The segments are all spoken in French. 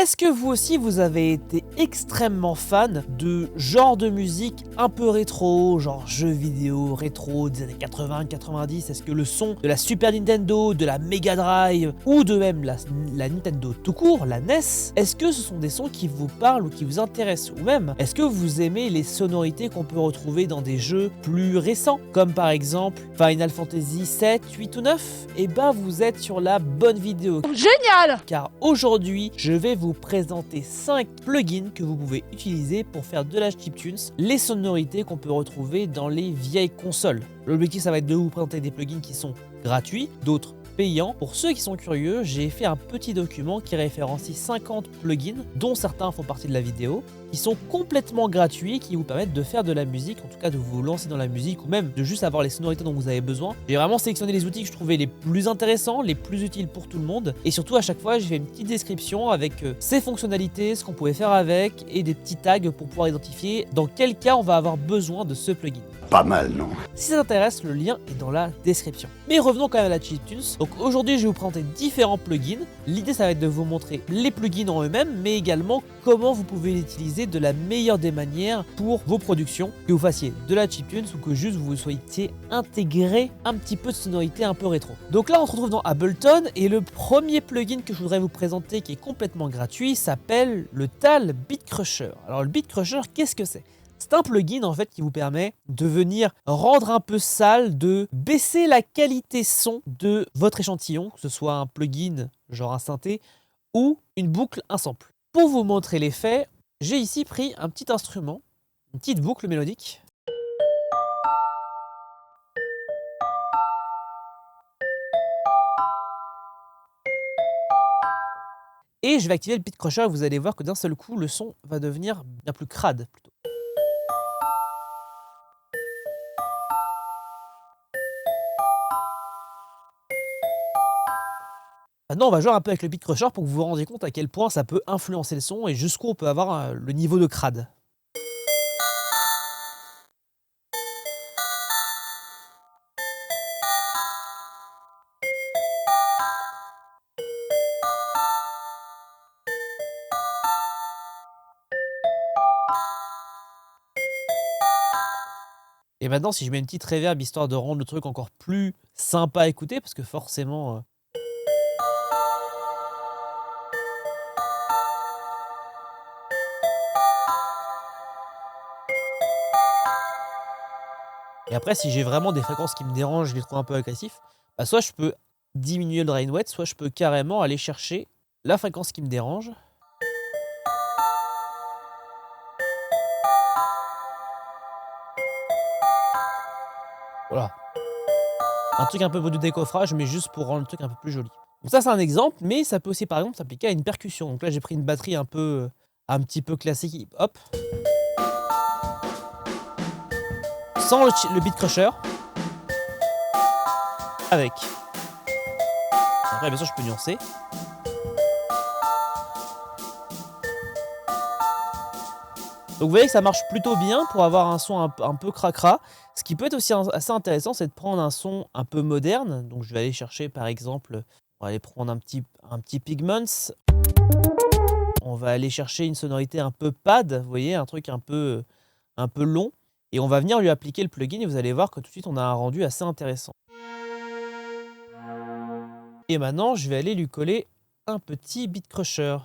Est-ce que vous aussi vous avez été extrêmement fan de genre de musique un peu rétro, genre jeux vidéo rétro des années 80-90? Est-ce que le son de la Super Nintendo, de la Mega Drive ou de même la Nintendo tout court, la NES, est-ce que ce sont des sons qui vous parlent ou qui vous intéressent? Ou même, est-ce que vous aimez les sonorités qu'on peut retrouver dans des jeux plus récents, comme par exemple Final Fantasy 7, 8 ou 9? Eh ben vous êtes sur la bonne vidéo. Génial! Car aujourd'hui, je vais vous présenter 5 plugins que vous pouvez utiliser pour faire de la chiptunes, les sonorités qu'on peut retrouver dans les vieilles consoles. L'objectif, ça va être de vous présenter des plugins qui sont gratuits, d'autres payants. Pour ceux qui sont curieux, j'ai fait un petit document qui référencie 50 plugins, dont certains font partie de la vidéo, qui sont complètement gratuits, qui vous permettent de faire de la musique, en tout cas de vous lancer dans la musique, ou même de juste avoir les sonorités dont vous avez besoin. J'ai vraiment sélectionné les outils que je trouvais les plus intéressants, les plus utiles pour tout le monde, et surtout à chaque fois j'ai fait une petite description avec ses fonctionnalités, ce qu'on pouvait faire avec, et des petits tags pour pouvoir identifier dans quel cas on va avoir besoin de ce plugin. Pas mal, non? Si ça t'intéresse, le lien est dans la description. Mais revenons quand même à la chiptunes. Donc aujourd'hui, je vais vous présenter différents plugins. L'idée, ça va être de vous montrer les plugins en eux-mêmes, mais également comment vous pouvez les utiliser de la meilleure des manières pour vos productions, que vous fassiez de la chiptunes ou que juste vous souhaitiez intégrer un petit peu de sonorité un peu rétro. Donc là, on se retrouve dans Ableton et le premier plugin que je voudrais vous présenter qui est complètement gratuit s'appelle le TAL Beat Crusher. Alors le Beat Crusher, qu'est-ce que c'est? C'est un plugin en fait qui vous permet de venir rendre un peu sale, de baisser la qualité son de votre échantillon, que ce soit un plugin genre un synthé ou une boucle, un sample. Pour vous montrer l'effet, j'ai ici pris un petit instrument, une petite boucle mélodique. Et je vais activer le Beat Crusher et vous allez voir que d'un seul coup, le son va devenir bien plus crade plutôt. Maintenant, on va jouer un peu avec le Beat Crusher pour que vous vous rendiez compte à quel point ça peut influencer le son et jusqu'où on peut avoir le niveau de crade. Et maintenant, si je mets une petite reverb histoire de rendre le truc encore plus sympa à écouter, parce que forcément... Et après, si j'ai vraiment des fréquences qui me dérangent, je les trouve un peu agressifs, bah soit je peux diminuer le drain wet, soit je peux carrément aller chercher la fréquence qui me dérange. Voilà. Un truc un peu de décoffrage, mais juste pour rendre le truc un peu plus joli. Donc ça, c'est un exemple, mais ça peut aussi, par exemple, s'appliquer à une percussion. Donc là, j'ai pris une batterie un petit peu classique hip-hop. Sans le Beat Crusher. Avec. Après, bien sûr, je peux nuancer. Donc vous voyez que ça marche plutôt bien pour avoir un son un peu cracra. Ce qui peut être aussi assez intéressant, c'est de prendre un son un peu moderne. Donc je vais aller chercher par exemple, on va aller prendre un petit Pigments. On va aller chercher une sonorité un peu pad, vous voyez, un truc un peu long. Et on va venir lui appliquer le plugin et vous allez voir que tout de suite on a un rendu assez intéressant. Et maintenant je vais aller lui coller un petit Beat Crusher.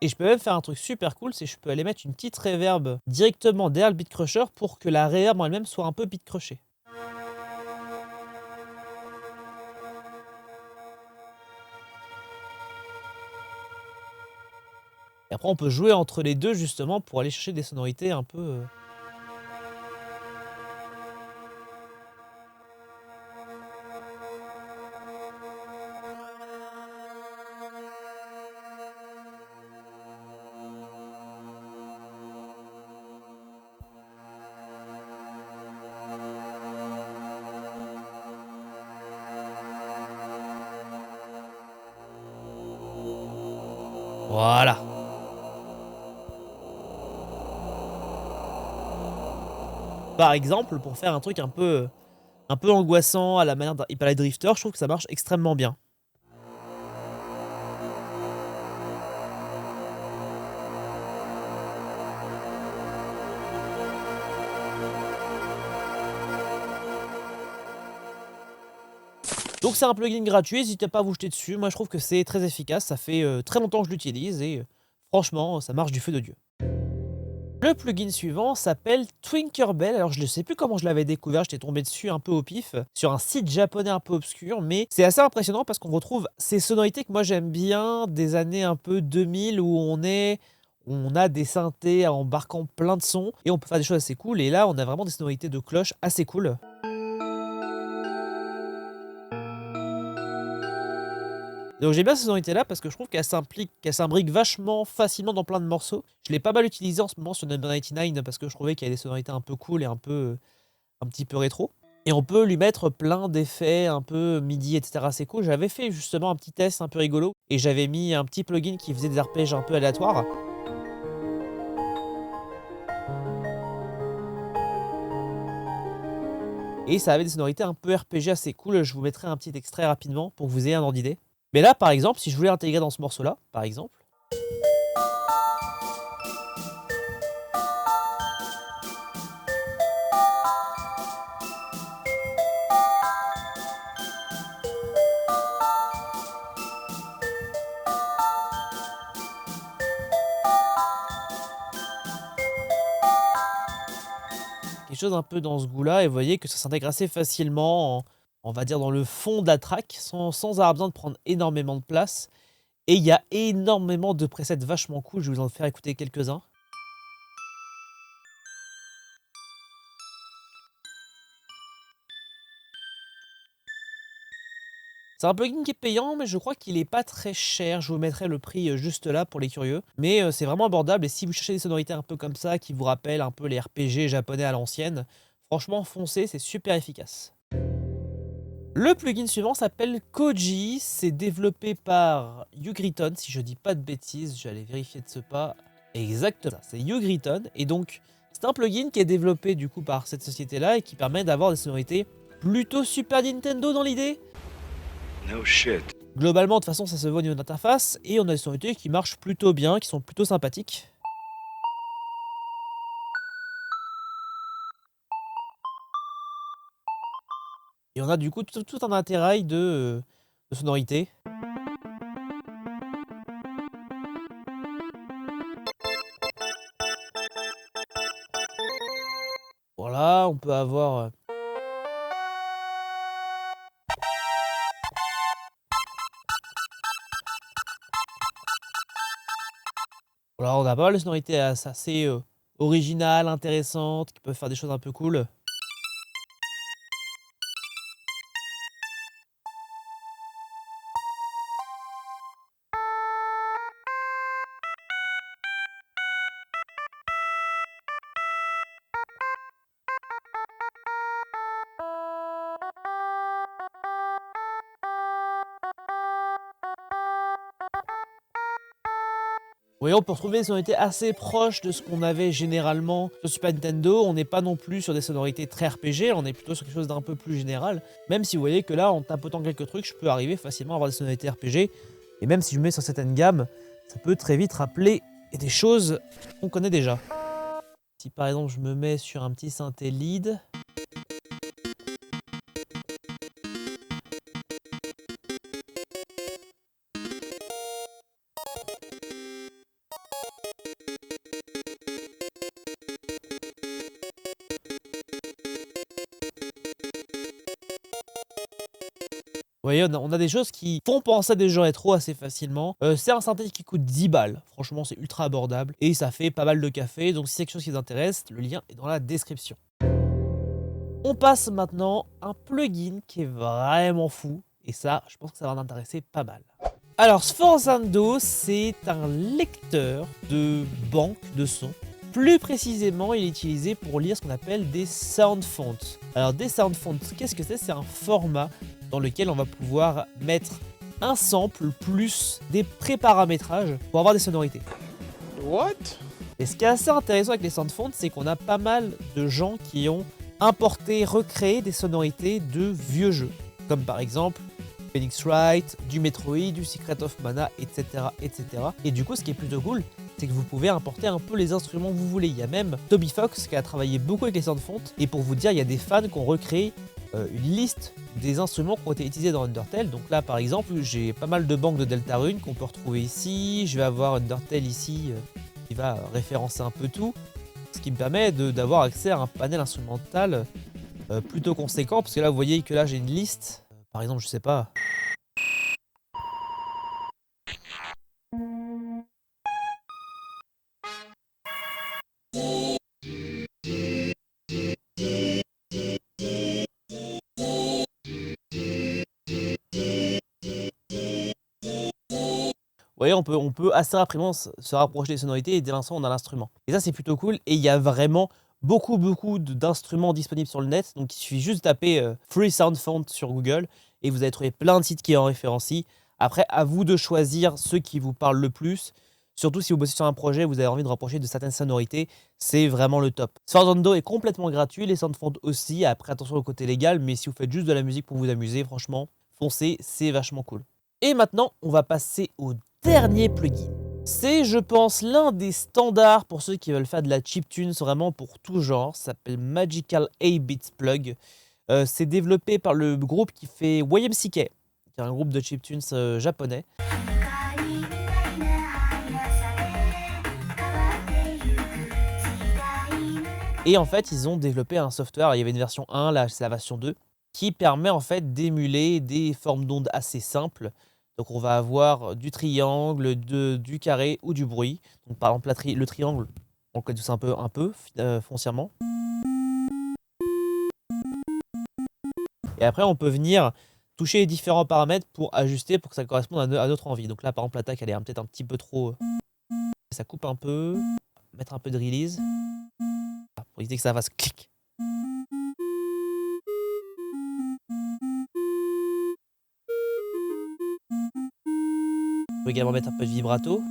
Et je peux même faire un truc super cool, c'est que je peux aller mettre une petite reverb directement derrière le Beat Crusher pour que la reverb en elle-même soit un peu beat crushée. Et après on peut jouer entre les deux justement pour aller chercher des sonorités un peu... Voilà. Par exemple, pour faire un truc un peu angoissant à la manière d'un Hyper Light Drifter, je trouve que ça marche extrêmement bien. Donc c'est un plugin gratuit, n'hésitez pas à vous jeter dessus, moi je trouve que c'est très efficace, ça fait très longtemps que je l'utilise et franchement ça marche du feu de Dieu. Le plugin suivant s'appelle Twinkerbell. Alors je ne sais plus comment je l'avais découvert, j'étais tombé dessus un peu au pif sur un site japonais un peu obscur, mais c'est assez impressionnant parce qu'on retrouve ces sonorités que moi j'aime bien des années un peu 2000 où on a des synthés embarquant plein de sons et on peut faire des choses assez cool. Et là on a vraiment des sonorités de cloche assez cool. Donc j'aime bien cette sonorité là parce que je trouve qu'elle s'imbrique vachement facilement dans plein de morceaux. Je l'ai pas mal utilisé en ce moment sur Number 99 parce que je trouvais qu'il y avait des sonorités un peu cool et un petit peu rétro. Et on peut lui mettre plein d'effets un peu MIDI, etc. C'est cool. J'avais fait justement un petit test un peu rigolo et j'avais mis un petit plugin qui faisait des arpèges un peu aléatoires. Et ça avait des sonorités un peu RPG assez cool. Je vous mettrai un petit extrait rapidement pour que vous ayez un ordre d'idée. Mais là, par exemple, si je voulais l'intégrer dans ce morceau-là, par exemple, quelque chose un peu dans ce goût-là, et vous voyez que ça s'intègre assez facilement, on va dire, dans le fond de la track, sans avoir besoin de prendre énormément de place. Et il y a énormément de presets vachement cool, je vais vous en faire écouter quelques-uns. C'est un plugin qui est payant, mais je crois qu'il est pas très cher. Je vous mettrai le prix juste là pour les curieux. Mais c'est vraiment abordable, et si vous cherchez des sonorités un peu comme ça, qui vous rappellent un peu les RPG japonais à l'ancienne, franchement foncez, c'est super efficace. Le plugin suivant s'appelle Koji, c'est développé par Ugriton, si je dis pas de bêtises, j'allais vérifier de ce pas. Exactement, c'est Ugriton, et donc c'est un plugin qui est développé du coup par cette société-là et qui permet d'avoir des sonorités plutôt Super Nintendo dans l'idée. No shit. Globalement, de toute façon, ça se voit au niveau de l'interface, et on a des sonorités qui marchent plutôt bien, qui sont plutôt sympathiques. Et on a du coup tout un attirail de sonorités. Voilà, on peut avoir... Voilà, on a pas mal de sonorités assez originales, intéressantes, qui peuvent faire des choses un peu cool. Vous voyez, on peut retrouver des sonorités assez proches de ce qu'on avait généralement sur Super Nintendo. On n'est pas non plus sur des sonorités très RPG, on est plutôt sur quelque chose d'un peu plus général. Même si vous voyez que là, en tapotant quelques trucs, je peux arriver facilement à avoir des sonorités RPG. Et même si je mets sur certaines gammes, ça peut très vite rappeler des choses qu'on connaît déjà. Si par exemple je me mets sur un petit synthé lead... Vous voyez, on a des choses qui font penser à des jeux rétro assez facilement. C'est un synthé qui coûte 10 balles. Franchement, c'est ultra abordable. Et ça fait pas mal de café. Donc si c'est quelque chose qui vous intéresse, le lien est dans la description. On passe maintenant à un plugin qui est vraiment fou. Et ça, je pense que ça va en intéresser pas mal. Alors, Sforzando, c'est un lecteur de banque de sons. Plus précisément, il est utilisé pour lire ce qu'on appelle des sound fonts. Alors, des sound fonts, qu'est-ce que c'est? C'est un format dans lequel on va pouvoir mettre un sample plus des préparamétrages pour avoir des sonorités. What? Et ce qui est assez intéressant avec les Soundfonts, c'est qu'on a pas mal de gens qui ont importé, recréé des sonorités de vieux jeux. Comme par exemple Phoenix Wright, du Metroid, du Secret of Mana, etc., etc. Et du coup, ce qui est plutôt cool, c'est que vous pouvez importer un peu les instruments que vous voulez. Il y a même Toby Fox qui a travaillé beaucoup avec les Soundfonts. Et pour vous dire, il y a des fans qui ont recréé une liste des instruments qui ont été utilisés dans Undertale. Donc là, par exemple, j'ai pas mal de banques de Deltarune qu'on peut retrouver ici. Je vais avoir Undertale ici qui va référencer un peu tout. Ce qui me permet d'avoir accès à un panel instrumental plutôt conséquent. Parce que là, vous voyez que là, j'ai une liste. Par exemple, je sais pas. Vous voyez, on peut assez rapidement se rapprocher des sonorités et dès l'instant on a l'instrument. Et ça c'est plutôt cool et il y a vraiment beaucoup d'instruments disponibles sur le net. Donc il suffit juste de taper Free Sound Font sur Google et vous allez trouver plein de sites qui en référencient. Après, à vous de choisir ceux qui vous parlent le plus. Surtout si vous bossez sur un projet, vous avez envie de rapprocher de certaines sonorités, c'est vraiment le top. Sourdondo est complètement gratuit, les Soundfonts aussi. Après, attention au côté légal, mais si vous faites juste de la musique pour vous amuser, franchement, foncez, c'est vachement cool. Et maintenant, on va passer au dernier plugin. C'est, je pense, l'un des standards pour ceux qui veulent faire de la chiptune vraiment pour tout genre. Ça s'appelle Magical 8-Bits Plug. C'est développé par le groupe qui fait YMCK, qui est un groupe de chiptunes japonais. Et en fait, ils ont développé un software, il y avait une version 1, là c'est la version 2, qui permet en fait d'émuler des formes d'ondes assez simples. Donc on va avoir du triangle, du carré ou du bruit. Donc par exemple le triangle, on le connaît tous un peu foncièrement. Et après on peut venir toucher les différents paramètres pour ajuster pour que ça corresponde à notre envie. Donc là par exemple l'attaque elle est peut-être un petit peu trop... Ça coupe un peu, mettre un peu de release. Pour éviter que ça fasse clic. On peut également mettre un peu de vibrato.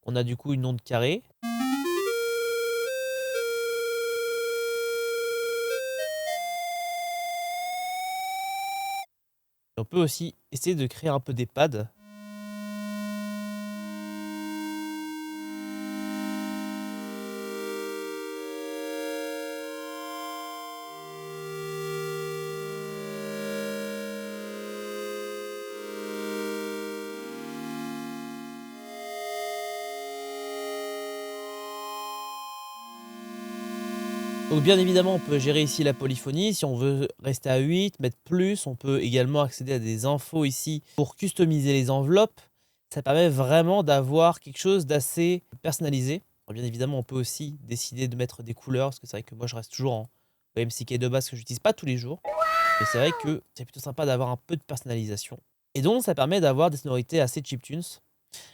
On a du coup une onde carrée. Et on peut aussi essayer de créer un peu des pads. Donc bien évidemment, on peut gérer ici la polyphonie. Si on veut rester à 8, mettre plus, on peut également accéder à des infos ici pour customiser les enveloppes. Ça permet vraiment d'avoir quelque chose d'assez personnalisé. Alors bien évidemment, on peut aussi décider de mettre des couleurs, parce que c'est vrai que moi je reste toujours en MCK de base que je n'utilise pas tous les jours. Mais c'est vrai que c'est plutôt sympa d'avoir un peu de personnalisation. Et donc ça permet d'avoir des sonorités assez chiptunes.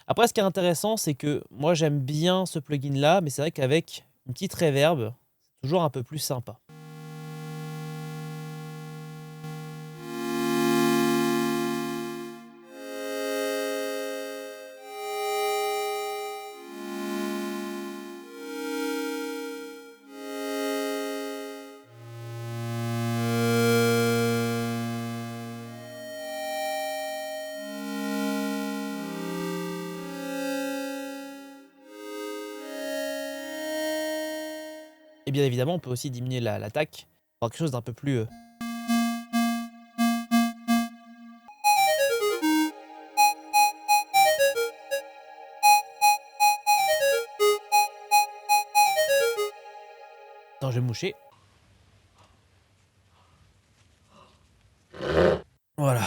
Après, ce qui est intéressant, c'est que moi j'aime bien ce plugin là, mais c'est vrai qu'avec une petite reverb, toujours un peu plus sympa. Et bien évidemment, on peut aussi diminuer l'attaque pour quelque chose d'un peu plus... Attends, je vais me moucher. Voilà.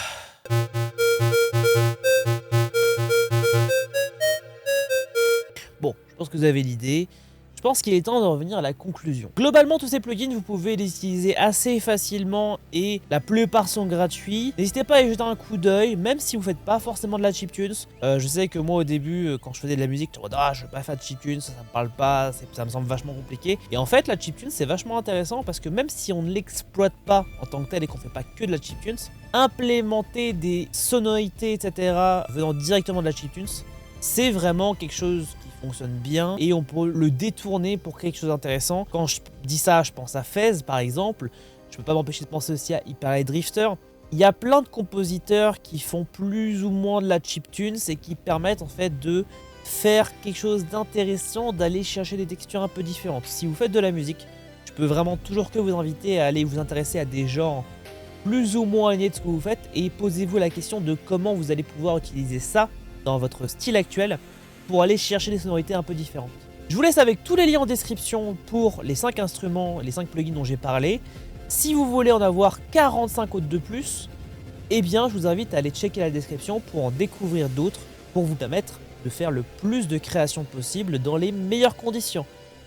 Bon, je pense que vous avez l'idée. Je pense qu'il est temps de revenir à la conclusion. Globalement, tous ces plugins, vous pouvez les utiliser assez facilement et la plupart sont gratuits. N'hésitez pas à y jeter un coup d'œil, même si vous faites pas forcément de la chiptunes. Je sais que moi au début, quand je faisais de la musique, je me disais ah, je veux pas faire de chiptunes, ça me parle pas, ça me semble vachement compliqué. Et en fait, la chiptune c'est vachement intéressant parce que même si on ne l'exploite pas en tant que tel et qu'on fait pas que de la chiptunes, implémenter des sonorités, etc. venant directement de la chiptunes, c'est vraiment quelque chose qui fonctionne bien et on peut le détourner pour créer quelque chose d'intéressant. Quand je dis ça, je pense à Fez par exemple. Je peux pas m'empêcher de penser aussi à Hyperlight Drifter. Il y a plein de compositeurs qui font plus ou moins de la chiptunes et qui permettent en fait de faire quelque chose d'intéressant, d'aller chercher des textures un peu différentes. Si vous faites de la musique, je peux vraiment toujours que vous inviter à aller vous intéresser à des genres plus ou moins alignés de ce que vous faites et posez-vous la question de comment vous allez pouvoir utiliser ça dans votre style actuel pour aller chercher des sonorités un peu différentes. Je vous laisse avec tous les liens en description pour les 5 instruments, les 5 plugins dont j'ai parlé. Si vous voulez en avoir 45 autres de plus, eh bien je vous invite à aller checker la description pour en découvrir d'autres pour vous permettre de faire le plus de créations possible dans les meilleures conditions.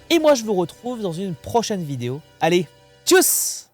Et moi je vous retrouve dans une prochaine vidéo. Allez, tchuss!